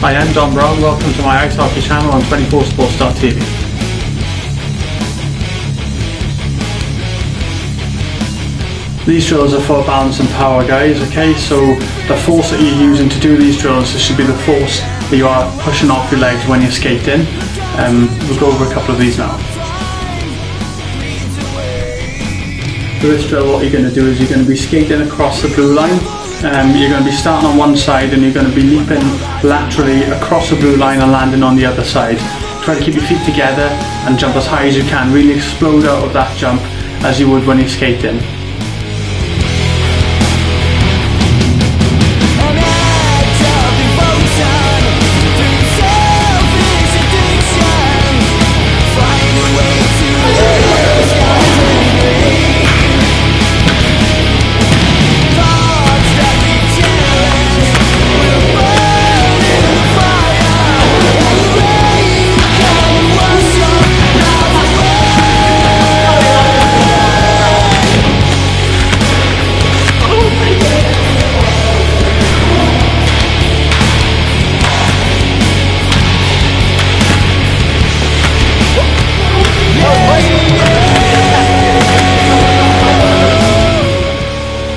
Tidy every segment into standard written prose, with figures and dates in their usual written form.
Hi, I'm Don Brown. Welcome to my ice hockey channel on 24sports.tv. These drills are for balance and power, guys, okay? So the force that you're using to do these drills, this should be the force that you are pushing off your legs when you're skating. We'll go over a couple of these now. For this drill, what you're going to do is you're going to be skating across the blue line. You're going to be starting on one side and you're going to be leaping laterally across the blue line and landing on the other side. Try to keep your feet together and jump as high as you can. Really explode out of that jump as you would when you're skating.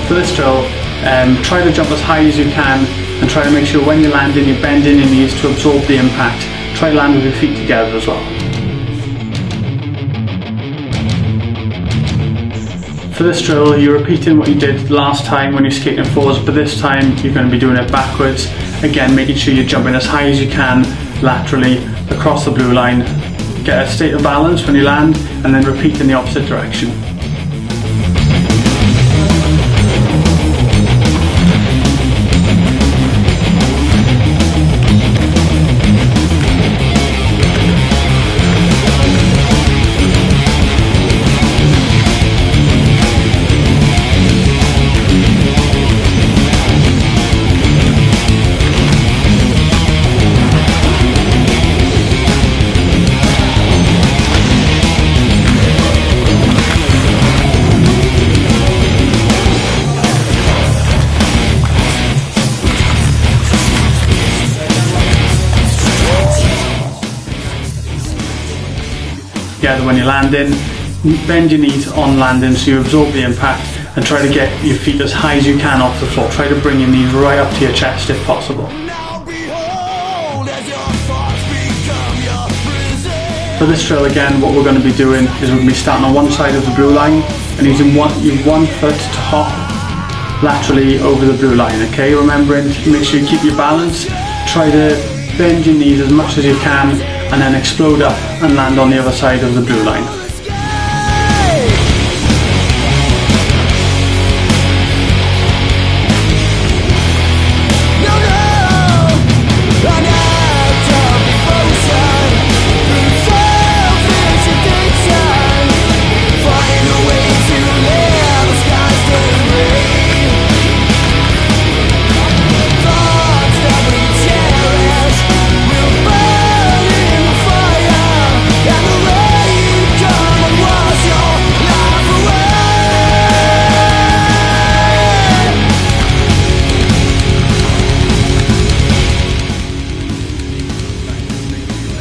For this drill, try to jump as high as you can and try to make sure when you're landing you're bending your knees to absorb the impact. Try to land with your feet together as well. For this drill, you're repeating what you did last time when you're skating forwards, but this time you're going to be doing it backwards. Again, making sure you're jumping as high as you can laterally across the blue line. Get a state of balance when you land and then repeat in the opposite direction. Together when you're landing, bend your knees on landing so you absorb the impact and try to get your feet as high as you can off the floor. Try to bring your knees right up to your chest if possible. For this drill again, what we're going to be doing is we're going to be starting on one side of the blue line and using your one foot to hop laterally over the blue line, okay? Remembering, make sure you keep your balance, try to bend your knees as much as you can and then explode up and land on the other side of the blue line.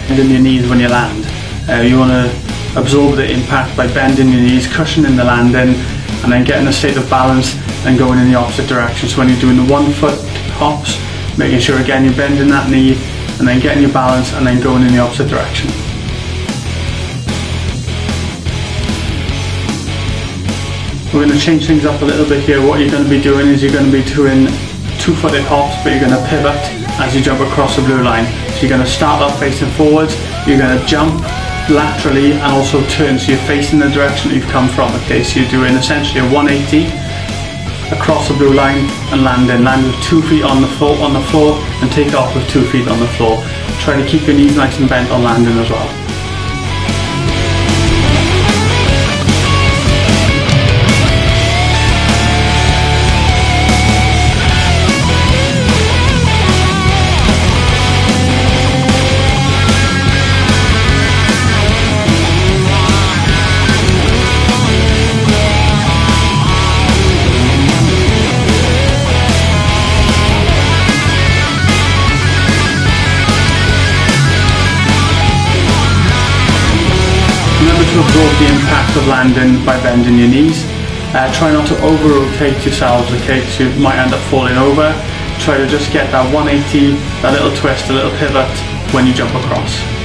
In your knees when you land. You want to absorb the impact by bending your knees, cushioning the landing and then getting a state of balance and going in the opposite direction. So when you're doing the 1 foot hops, making sure again you're bending that knee and then getting your balance and then going in the opposite direction. We're going to change things up a little bit here. What you're going to be doing is you're going to be doing 2-footed hops, but you're going to pivot as you jump across the blue line. So you're going to start off facing forwards, you're going to jump laterally and also turn so you're facing the direction that you've come from. Okay, so you're doing essentially a 180 across the blue line and land with 2 feet on the floor and take off with 2 feet on the floor. Try to keep your knees nice and bent on landing as well. impact of landing by bending your knees. Try not to over-rotate yourselves, okay, because you might end up falling over. Try to just get that 180, that little twist, a little pivot when you jump across.